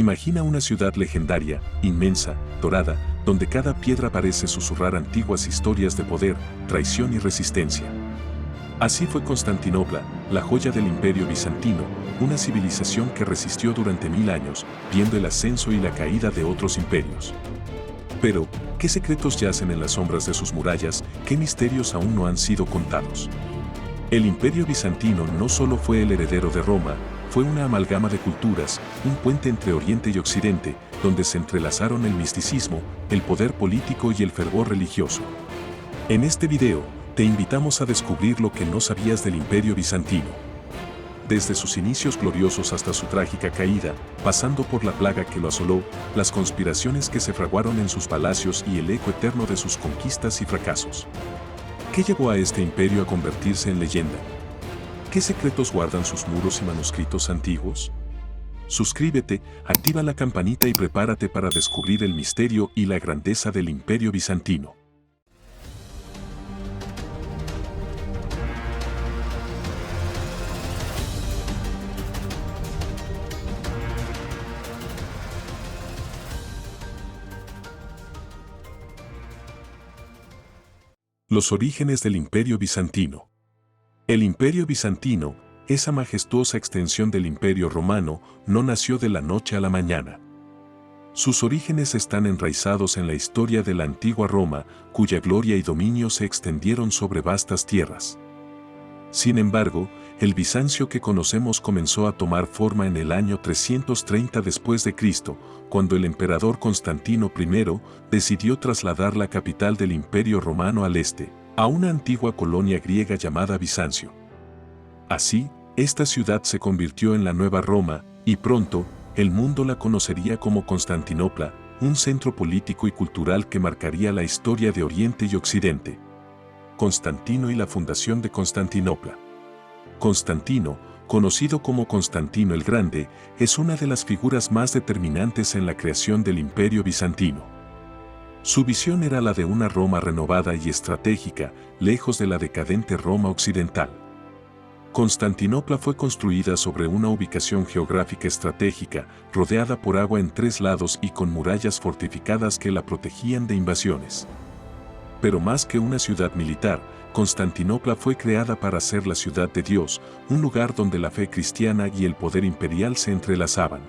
Imagina una ciudad legendaria, inmensa, dorada, donde cada piedra parece susurrar antiguas historias de poder, traición y resistencia. Así fue Constantinopla, la joya del Imperio Bizantino, una civilización que resistió durante 1000 años, viendo el ascenso y la caída de otros imperios. Pero, ¿qué secretos yacen en las sombras de sus murallas? ¿Qué misterios aún no han sido contados? El Imperio Bizantino no solo fue el heredero de Roma, fue una amalgama de culturas, un puente entre Oriente y Occidente, donde se entrelazaron el misticismo, el poder político y el fervor religioso. En este video, te invitamos a descubrir lo que no sabías del Imperio Bizantino. Desde sus inicios gloriosos hasta su trágica caída, pasando por la plaga que lo asoló, las conspiraciones que se fraguaron en sus palacios y el eco eterno de sus conquistas y fracasos. ¿Qué llevó a este imperio a convertirse en leyenda? ¿Qué secretos guardan sus muros y manuscritos antiguos? Suscríbete, activa la campanita y prepárate para descubrir el misterio y la grandeza del Imperio Bizantino. Los orígenes del Imperio Bizantino. El Imperio Bizantino, esa majestuosa extensión del Imperio Romano, no nació de la noche a la mañana. Sus orígenes están enraizados en la historia de la antigua Roma, cuya gloria y dominio se extendieron sobre vastas tierras. Sin embargo, el Bizancio que conocemos comenzó a tomar forma en el año 330 después de Cristo, cuando el emperador Constantino I decidió trasladar la capital del Imperio Romano al este, a una antigua colonia griega llamada Bizancio. Así, esta ciudad se convirtió en la nueva Roma, y pronto, el mundo la conocería como Constantinopla, un centro político y cultural que marcaría la historia de Oriente y Occidente. Constantino y la fundación de Constantinopla. Constantino, conocido como Constantino el Grande, es una de las figuras más determinantes en la creación del Imperio Bizantino. Su visión era la de una Roma renovada y estratégica, lejos de la decadente Roma occidental. Constantinopla fue construida sobre una ubicación geográfica estratégica, rodeada por agua en 3 lados y con murallas fortificadas que la protegían de invasiones. Pero más que una ciudad militar, Constantinopla fue creada para ser la ciudad de Dios, un lugar donde la fe cristiana y el poder imperial se entrelazaban.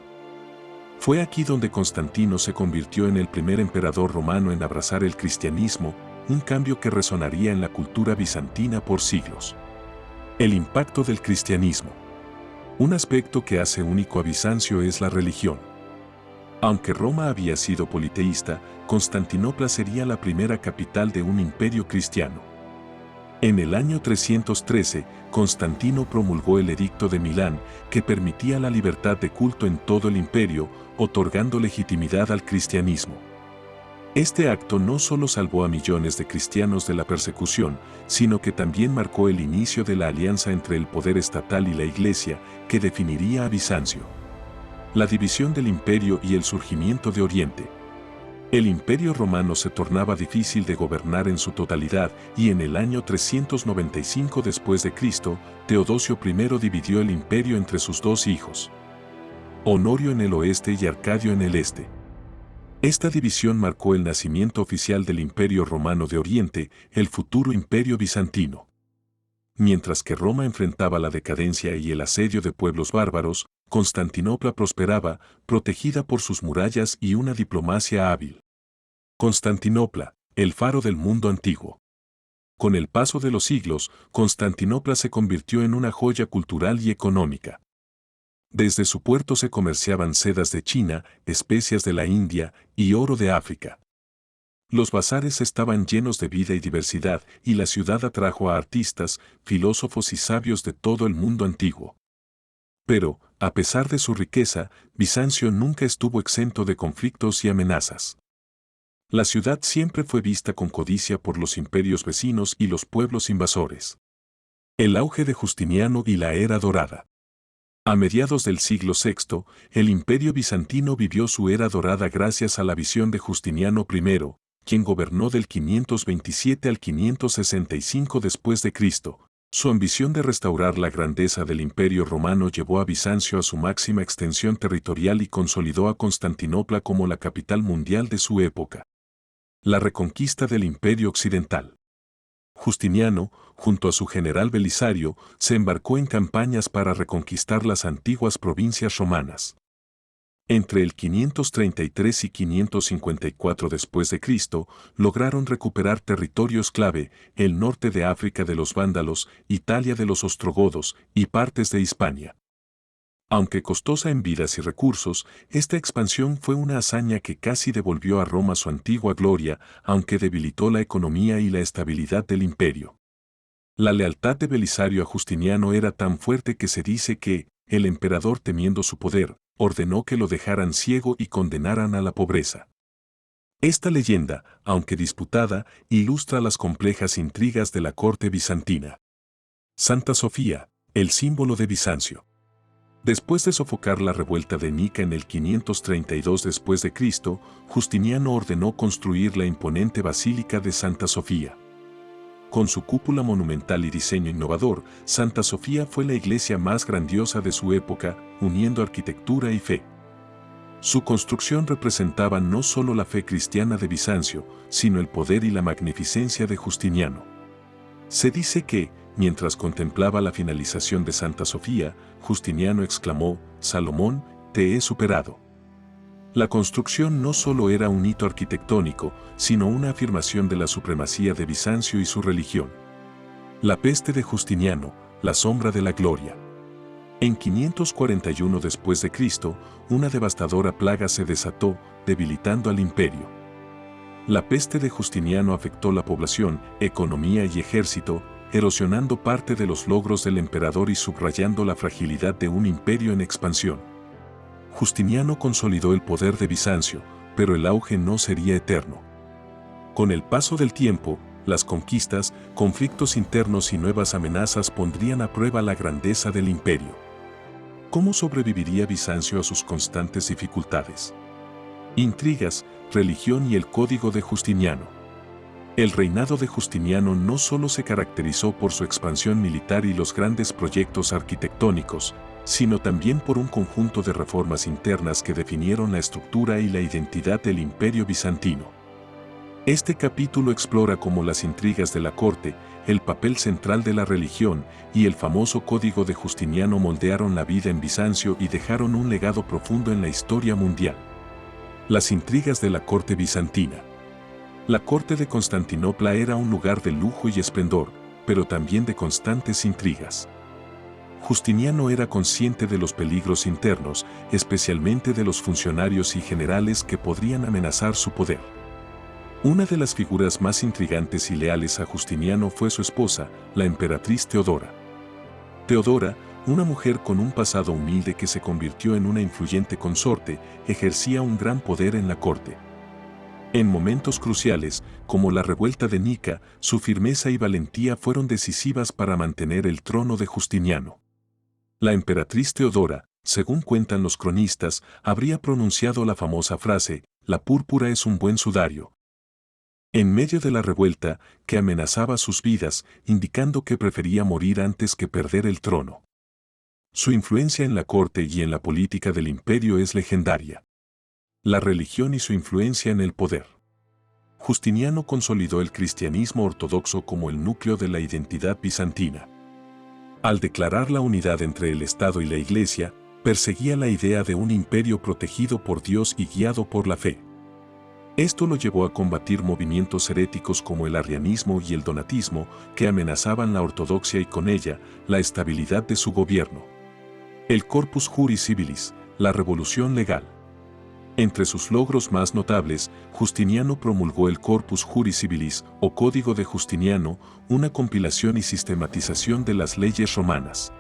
Fue aquí donde Constantino se convirtió en el primer emperador romano en abrazar el cristianismo, un cambio que resonaría en la cultura bizantina por siglos. El impacto del cristianismo. Un aspecto que hace único a Bizancio es la religión. Aunque Roma había sido politeísta, Constantinopla sería la primera capital de un imperio cristiano. En el año 313, Constantino promulgó el Edicto de Milán, que permitía la libertad de culto en todo el imperio, otorgando legitimidad al cristianismo. Este acto no solo salvó a millones de cristianos de la persecución, sino que también marcó el inicio de la alianza entre el poder estatal y la Iglesia, que definiría a Bizancio. La división del imperio y el surgimiento de Oriente. El imperio romano se tornaba difícil de gobernar en su totalidad y en el año 395 después de Cristo, Teodosio I dividió el imperio entre sus 2 hijos, Honorio en el oeste y Arcadio en el este. Esta división marcó el nacimiento oficial del Imperio Romano de Oriente, el futuro Imperio Bizantino. Mientras que Roma enfrentaba la decadencia y el asedio de pueblos bárbaros, Constantinopla prosperaba, protegida por sus murallas y una diplomacia hábil. Constantinopla, el faro del mundo antiguo. Con el paso de los siglos, Constantinopla se convirtió en una joya cultural y económica. Desde su puerto se comerciaban sedas de China, especias de la India y oro de África. Los bazares estaban llenos de vida y diversidad, y la ciudad atrajo a artistas, filósofos y sabios de todo el mundo antiguo. Pero, a pesar de su riqueza, Bizancio nunca estuvo exento de conflictos y amenazas. La ciudad siempre fue vista con codicia por los imperios vecinos y los pueblos invasores. El auge de Justiniano y la Era Dorada. A mediados del siglo VI, el Imperio Bizantino vivió su era dorada gracias a la visión de Justiniano I, quien gobernó del 527 al 565 después de Cristo, Su ambición de restaurar la grandeza del Imperio Romano llevó a Bizancio a su máxima extensión territorial y consolidó a Constantinopla como la capital mundial de su época. La reconquista del Imperio Occidental. Justiniano, junto a su general Belisario, se embarcó en campañas para reconquistar las antiguas provincias romanas. Entre el 533 y 554 después de Cristo, lograron recuperar territorios clave, el norte de África de los vándalos, Italia de los ostrogodos y partes de Hispania. Aunque costosa en vidas y recursos, esta expansión fue una hazaña que casi devolvió a Roma su antigua gloria, aunque debilitó la economía y la estabilidad del imperio. La lealtad de Belisario a Justiniano era tan fuerte que se dice que, el emperador temiendo su poder, ordenó que lo dejaran ciego y condenaran a la pobreza. Esta leyenda, aunque disputada, ilustra las complejas intrigas de la corte bizantina. Santa Sofía, el símbolo de Bizancio. Después de sofocar la revuelta de Nica en el 532 después de Cristo, Justiniano ordenó construir la imponente Basílica de Santa Sofía. Con su cúpula monumental y diseño innovador, Santa Sofía fue la iglesia más grandiosa de su época, uniendo arquitectura y fe. Su construcción representaba no solo la fe cristiana de Bizancio, sino el poder y la magnificencia de Justiniano. Se dice que, mientras contemplaba la finalización de Santa Sofía, Justiniano exclamó: «Salomón, te he superado». La construcción no solo era un hito arquitectónico, sino una afirmación de la supremacía de Bizancio y su religión. La peste de Justiniano, la sombra de la gloria. En 541 después de Cristo, una devastadora plaga se desató, debilitando al imperio. La peste de Justiniano afectó la población, economía y ejército, erosionando parte de los logros del emperador y subrayando la fragilidad de un imperio en expansión. Justiniano consolidó el poder de Bizancio, pero el auge no sería eterno. Con el paso del tiempo, las conquistas, conflictos internos y nuevas amenazas pondrían a prueba la grandeza del imperio. ¿Cómo sobreviviría Bizancio a sus constantes dificultades? Intrigas, religión y el código de Justiniano. El reinado de Justiniano no solo se caracterizó por su expansión militar y los grandes proyectos arquitectónicos, sino también por un conjunto de reformas internas que definieron la estructura y la identidad del imperio bizantino. Este capítulo explora cómo las intrigas de la corte, el papel central de la religión y el famoso código de Justiniano moldearon la vida en Bizancio y dejaron un legado profundo en la historia mundial. Las intrigas de la corte bizantina. La corte de Constantinopla era un lugar de lujo y esplendor, pero también de constantes intrigas. Justiniano era consciente de los peligros internos, especialmente de los funcionarios y generales que podrían amenazar su poder. Una de las figuras más intrigantes y leales a Justiniano fue su esposa, la emperatriz Teodora. Teodora, una mujer con un pasado humilde que se convirtió en una influyente consorte, ejercía un gran poder en la corte. En momentos cruciales, como la revuelta de Nica, su firmeza y valentía fueron decisivas para mantener el trono de Justiniano. La emperatriz Teodora, según cuentan los cronistas, habría pronunciado la famosa frase: «La púrpura es un buen sudario», en medio de la revuelta, que amenazaba sus vidas, indicando que prefería morir antes que perder el trono. Su influencia en la corte y en la política del imperio es legendaria. La religión y su influencia en el poder. Justiniano consolidó el cristianismo ortodoxo como el núcleo de la identidad bizantina. Al declarar la unidad entre el Estado y la Iglesia, perseguía la idea de un imperio protegido por Dios y guiado por la fe. Esto lo llevó a combatir movimientos heréticos como el arrianismo y el donatismo, que amenazaban la ortodoxia y con ella, la estabilidad de su gobierno. El Corpus Juris Civilis, la revolución legal. Entre sus logros más notables, Justiniano promulgó el Corpus Juris Civilis, o Código de Justiniano, una compilación y sistematización de las leyes romanas.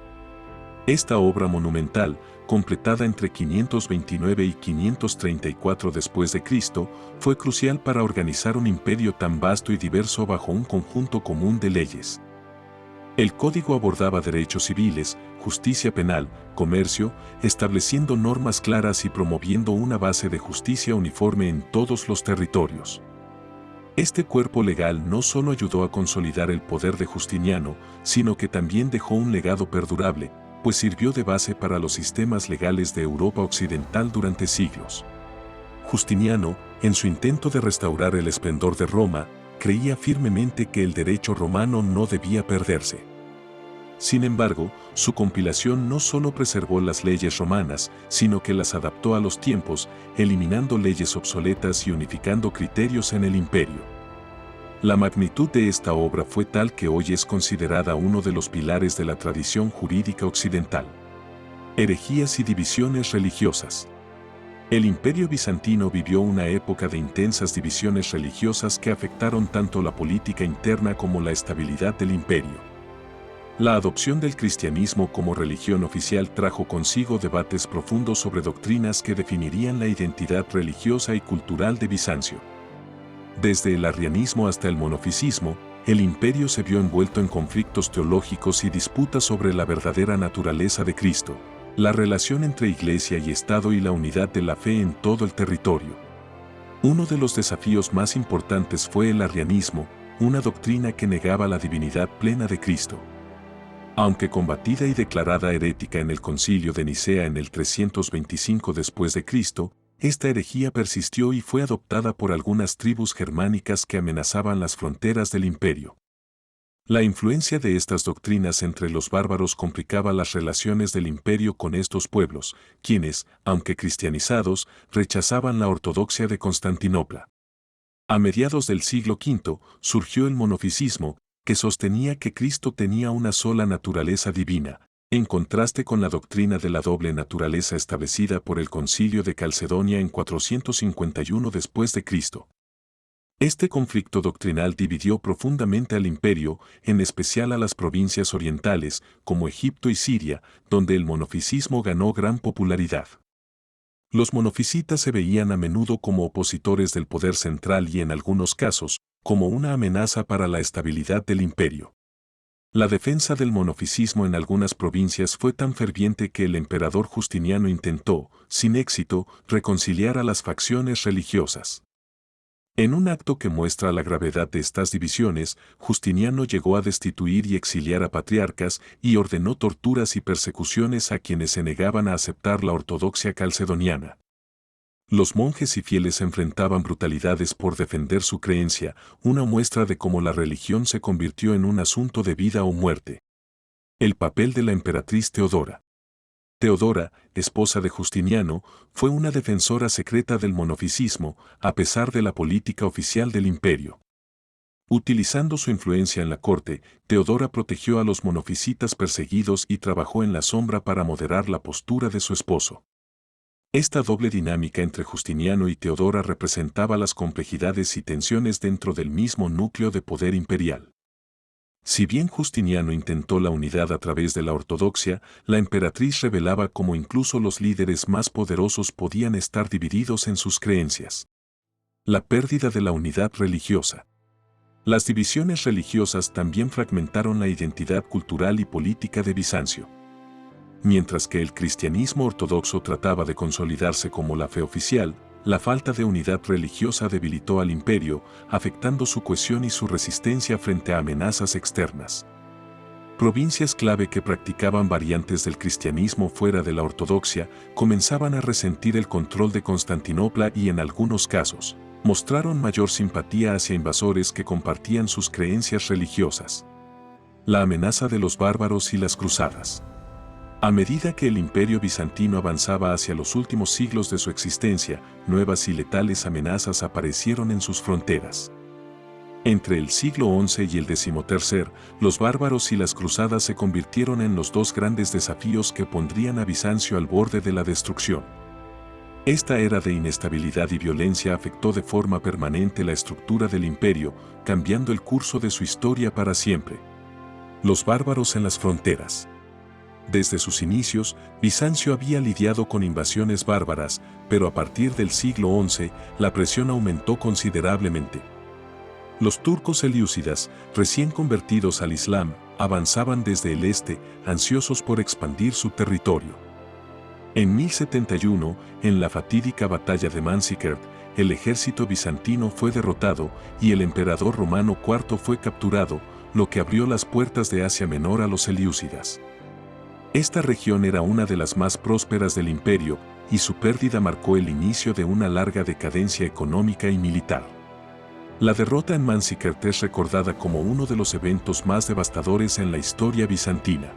Esta obra monumental, completada entre 529 y 534 después de Cristo, fue crucial para organizar un imperio tan vasto y diverso bajo un conjunto común de leyes. El código abordaba derechos civiles, justicia penal, comercio, estableciendo normas claras y promoviendo una base de justicia uniforme en todos los territorios. Este cuerpo legal no solo ayudó a consolidar el poder de Justiniano, sino que también dejó un legado perdurable, pues sirvió de base para los sistemas legales de Europa Occidental durante siglos. Justiniano, en su intento de restaurar el esplendor de Roma, creía firmemente que el derecho romano no debía perderse. Sin embargo, su compilación no solo preservó las leyes romanas, sino que las adaptó a los tiempos, eliminando leyes obsoletas y unificando criterios en el imperio. La magnitud de esta obra fue tal que hoy es considerada uno de los pilares de la tradición jurídica occidental. Herejías y divisiones religiosas. El Imperio Bizantino vivió una época de intensas divisiones religiosas que afectaron tanto la política interna como la estabilidad del imperio. La adopción del cristianismo como religión oficial trajo consigo debates profundos sobre doctrinas que definirían la identidad religiosa y cultural de Bizancio. Desde el arrianismo hasta el monofisismo, el imperio se vio envuelto en conflictos teológicos y disputas sobre la verdadera naturaleza de Cristo, la relación entre Iglesia y Estado y la unidad de la fe en todo el territorio. Uno de los desafíos más importantes fue el arrianismo, una doctrina que negaba la divinidad plena de Cristo. Aunque combatida y declarada herética en el Concilio de Nicea en el 325 después de Cristo, esta herejía persistió y fue adoptada por algunas tribus germánicas que amenazaban las fronteras del imperio. La influencia de estas doctrinas entre los bárbaros complicaba las relaciones del imperio con estos pueblos, quienes, aunque cristianizados, rechazaban la ortodoxia de Constantinopla. A mediados del siglo V surgió el monofisismo, que sostenía que Cristo tenía una sola naturaleza divina, en contraste con la doctrina de la doble naturaleza establecida por el Concilio de Calcedonia en 451 después de Cristo. Este conflicto doctrinal dividió profundamente al imperio, en especial a las provincias orientales, como Egipto y Siria, donde el monofisismo ganó gran popularidad. Los monofisitas se veían a menudo como opositores del poder central y en algunos casos, como una amenaza para la estabilidad del imperio. La defensa del monofisismo en algunas provincias fue tan ferviente que el emperador Justiniano intentó, sin éxito, reconciliar a las facciones religiosas. En un acto que muestra la gravedad de estas divisiones, Justiniano llegó a destituir y exiliar a patriarcas y ordenó torturas y persecuciones a quienes se negaban a aceptar la ortodoxia calcedoniana. Los monjes y fieles enfrentaban brutalidades por defender su creencia, una muestra de cómo la religión se convirtió en un asunto de vida o muerte. El papel de la emperatriz Teodora. Teodora, esposa de Justiniano, fue una defensora secreta del monofisismo, a pesar de la política oficial del imperio. Utilizando su influencia en la corte, Teodora protegió a los monofisitas perseguidos y trabajó en la sombra para moderar la postura de su esposo. Esta doble dinámica entre Justiniano y Teodora representaba las complejidades y tensiones dentro del mismo núcleo de poder imperial. Si bien Justiniano intentó la unidad a través de la ortodoxia, la emperatriz revelaba cómo incluso los líderes más poderosos podían estar divididos en sus creencias. La pérdida de la unidad religiosa. Las divisiones religiosas también fragmentaron la identidad cultural y política de Bizancio. Mientras que el cristianismo ortodoxo trataba de consolidarse como la fe oficial, la falta de unidad religiosa debilitó al imperio, afectando su cohesión y su resistencia frente a amenazas externas. Provincias clave que practicaban variantes del cristianismo fuera de la ortodoxia comenzaban a resentir el control de Constantinopla y en algunos casos, mostraron mayor simpatía hacia invasores que compartían sus creencias religiosas. La amenaza de los bárbaros y las cruzadas. A medida que el imperio bizantino avanzaba hacia los últimos siglos de su existencia, nuevas y letales amenazas aparecieron en sus fronteras. Entre el siglo XI y el XIII, los bárbaros y las cruzadas se convirtieron en los dos grandes desafíos que pondrían a Bizancio al borde de la destrucción. Esta era de inestabilidad y violencia afectó de forma permanente la estructura del imperio, cambiando el curso de su historia para siempre. Los bárbaros en las fronteras. Desde sus inicios, Bizancio había lidiado con invasiones bárbaras, pero a partir del siglo XI, la presión aumentó considerablemente. Los turcos selyúcidas, recién convertidos al Islam, avanzaban desde el este, ansiosos por expandir su territorio. En 1071, en la fatídica batalla de Manzikert, el ejército bizantino fue derrotado y el emperador romano IV fue capturado, lo que abrió las puertas de Asia Menor a los selyúcidas. Esta región era una de las más prósperas del imperio, y su pérdida marcó el inicio de una larga decadencia económica y militar. La derrota en Manzikert es recordada como uno de los eventos más devastadores en la historia bizantina.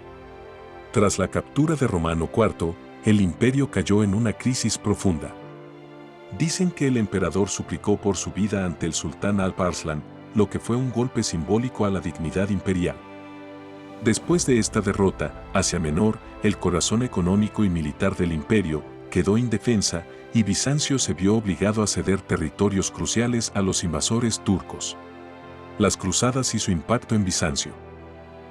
Tras la captura de Romano IV, el imperio cayó en una crisis profunda. Dicen que el emperador suplicó por su vida ante el sultán Alp Arslan, lo que fue un golpe simbólico a la dignidad imperial. Después de esta derrota, Asia Menor, el corazón económico y militar del imperio, quedó indefensa y Bizancio se vio obligado a ceder territorios cruciales a los invasores turcos. Las cruzadas y su impacto en Bizancio.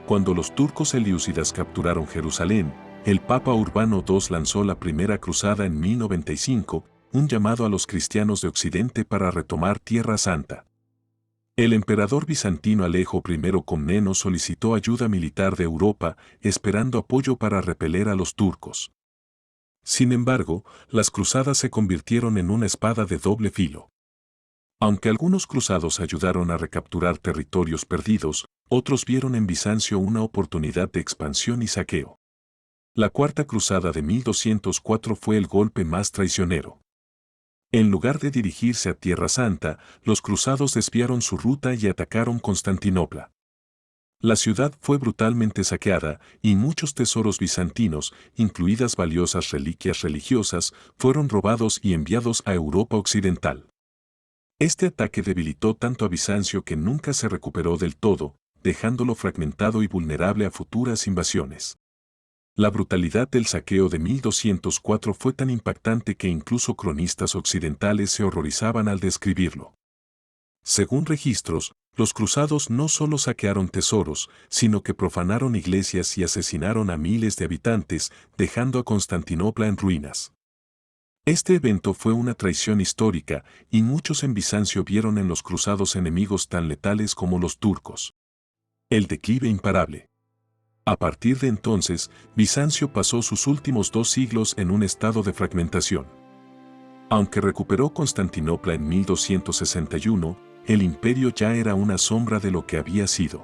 Cuando los turcos selyúcidas capturaron Jerusalén, el Papa Urbano II lanzó la primera cruzada en 1095, un llamado a los cristianos de Occidente para retomar Tierra Santa. El emperador bizantino Alejo I Comneno solicitó ayuda militar de Europa, esperando apoyo para repeler a los turcos. Sin embargo, las cruzadas se convirtieron en una espada de doble filo. Aunque algunos cruzados ayudaron a recapturar territorios perdidos, otros vieron en Bizancio una oportunidad de expansión y saqueo. La Cuarta Cruzada de 1204 fue el golpe más traicionero. En lugar de dirigirse a Tierra Santa, los cruzados desviaron su ruta y atacaron Constantinopla. La ciudad fue brutalmente saqueada y muchos tesoros bizantinos, incluidas valiosas reliquias religiosas, fueron robados y enviados a Europa Occidental. Este ataque debilitó tanto a Bizancio que nunca se recuperó del todo, dejándolo fragmentado y vulnerable a futuras invasiones. La brutalidad del saqueo de 1204 fue tan impactante que incluso cronistas occidentales se horrorizaban al describirlo. Según registros, los cruzados no solo saquearon tesoros, sino que profanaron iglesias y asesinaron a miles de habitantes, dejando a Constantinopla en ruinas. Este evento fue una traición histórica, y muchos en Bizancio vieron en los cruzados enemigos tan letales como los turcos. El declive imparable. A partir de entonces, Bizancio pasó sus últimos 2 siglos en un estado de fragmentación. Aunque recuperó Constantinopla en 1261, el imperio ya era una sombra de lo que había sido.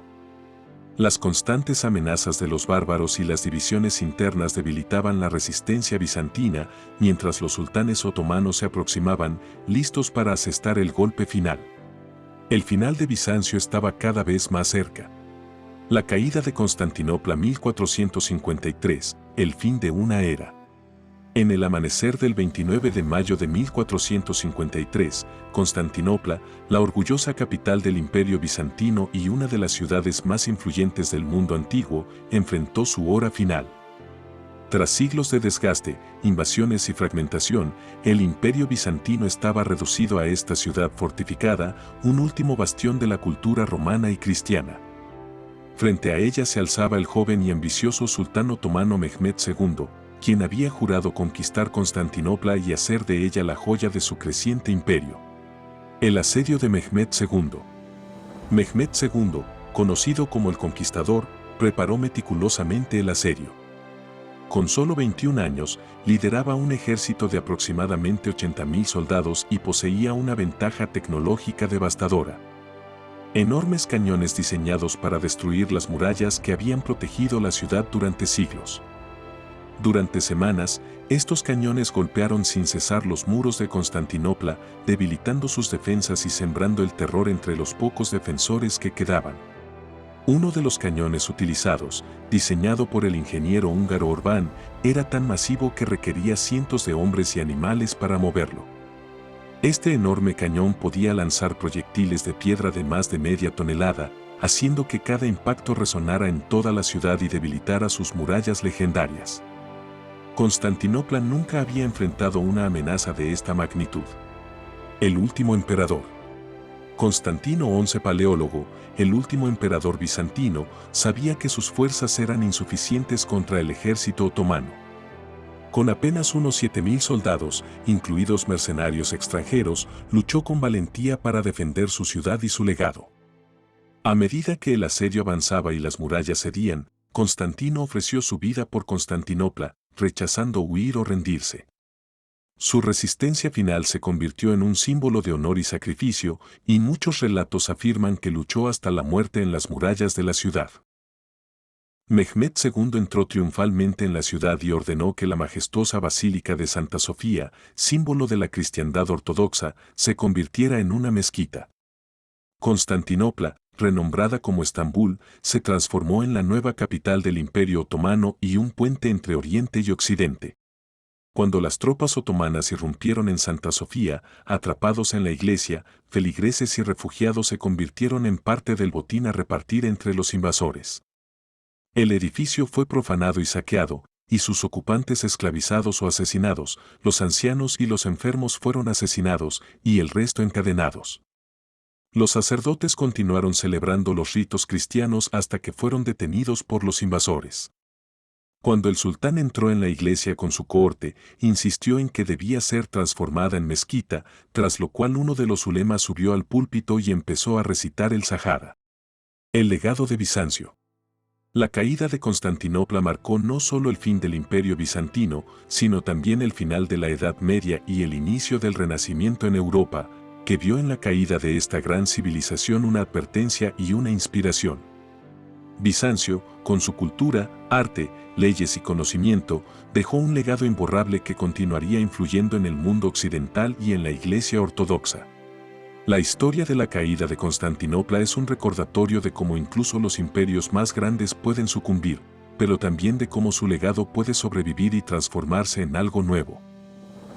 Las constantes amenazas de los bárbaros y las divisiones internas debilitaban la resistencia bizantina, mientras los sultanes otomanos se aproximaban, listos para asestar el golpe final. El final de Bizancio estaba cada vez más cerca. La caída de Constantinopla 1453, el fin de una era. En el amanecer del 29 de mayo de 1453, Constantinopla, la orgullosa capital del Imperio Bizantino y una de las ciudades más influyentes del mundo antiguo, enfrentó su hora final. Tras siglos de desgaste, invasiones y fragmentación, el Imperio Bizantino estaba reducido a esta ciudad fortificada, un último bastión de la cultura romana y cristiana. Frente a ella se alzaba el joven y ambicioso sultán otomano Mehmed II, quien había jurado conquistar Constantinopla y hacer de ella la joya de su creciente imperio. El asedio de Mehmed II. Mehmed II, conocido como el Conquistador, preparó meticulosamente el asedio. Con solo 21 años, lideraba un ejército de aproximadamente 80.000 soldados y poseía una ventaja tecnológica devastadora. Enormes cañones diseñados para destruir las murallas que habían protegido la ciudad durante siglos. Durante semanas, estos cañones golpearon sin cesar los muros de Constantinopla, debilitando sus defensas y sembrando el terror entre los pocos defensores que quedaban. Uno de los cañones utilizados, diseñado por el ingeniero húngaro Orbán, era tan masivo que requería cientos de hombres y animales para moverlo. Este enorme cañón podía lanzar proyectiles de piedra de más de media tonelada, haciendo que cada impacto resonara en toda la ciudad y debilitara sus murallas legendarias. Constantinopla nunca había enfrentado una amenaza de esta magnitud. El último emperador. Constantino XI Paleólogo, el último emperador bizantino, sabía que sus fuerzas eran insuficientes contra el ejército otomano. Con apenas unos 7.000 soldados, incluidos mercenarios extranjeros, luchó con valentía para defender su ciudad y su legado. A medida que el asedio avanzaba y las murallas cedían, Constantino ofreció su vida por Constantinopla, rechazando huir o rendirse. Su resistencia final se convirtió en un símbolo de honor y sacrificio, y muchos relatos afirman que luchó hasta la muerte en las murallas de la ciudad. Mehmed II entró triunfalmente en la ciudad y ordenó que la majestuosa Basílica de Santa Sofía, símbolo de la cristiandad ortodoxa, se convirtiera en una mezquita. Constantinopla, renombrada como Estambul, se transformó en la nueva capital del Imperio Otomano y un puente entre Oriente y Occidente. Cuando las tropas otomanas irrumpieron en Santa Sofía, atrapados en la iglesia, feligreses y refugiados se convirtieron en parte del botín a repartir entre los invasores. El edificio fue profanado y saqueado, y sus ocupantes esclavizados o asesinados, los ancianos y los enfermos fueron asesinados y el resto encadenados. Los sacerdotes continuaron celebrando los ritos cristianos hasta que fueron detenidos por los invasores. Cuando el sultán entró en la iglesia con su cohorte, insistió en que debía ser transformada en mezquita, tras lo cual uno de los ulemas subió al púlpito y empezó a recitar el Sahara. El legado de Bizancio. La caída de Constantinopla marcó no solo el fin del Imperio bizantino, sino también el final de la Edad Media y el inicio del Renacimiento en Europa, que vio en la caída de esta gran civilización una advertencia y una inspiración. Bizancio, con su cultura, arte, leyes y conocimiento, dejó un legado imborrable que continuaría influyendo en el mundo occidental y en la Iglesia ortodoxa. La historia de la caída de Constantinopla es un recordatorio de cómo incluso los imperios más grandes pueden sucumbir, pero también de cómo su legado puede sobrevivir y transformarse en algo nuevo.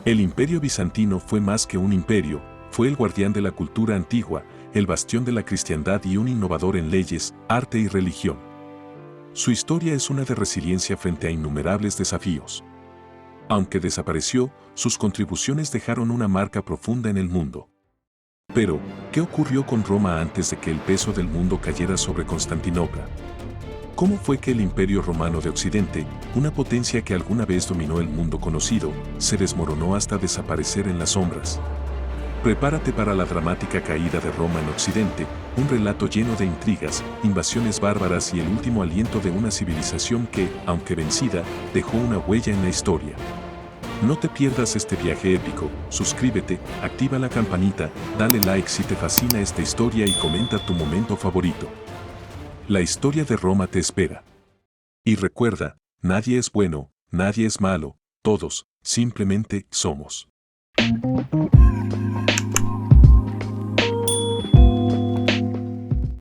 El Imperio bizantino fue más que un imperio, fue el guardián de la cultura antigua, el bastión de la cristiandad y un innovador en leyes, arte y religión. Su historia es una de resiliencia frente a innumerables desafíos. Aunque desapareció, sus contribuciones dejaron una marca profunda en el mundo. Pero, ¿qué ocurrió con Roma antes de que el peso del mundo cayera sobre Constantinopla? ¿Cómo fue que el Imperio Romano de Occidente, una potencia que alguna vez dominó el mundo conocido, se desmoronó hasta desaparecer en las sombras? Prepárate para la dramática caída de Roma en Occidente, un relato lleno de intrigas, invasiones bárbaras y el último aliento de una civilización que, aunque vencida, dejó una huella en la historia. No te pierdas este viaje épico, suscríbete, activa la campanita, dale like si te fascina esta historia y comenta tu momento favorito. La historia de Roma te espera. Y recuerda, nadie es bueno, nadie es malo, todos, simplemente, somos.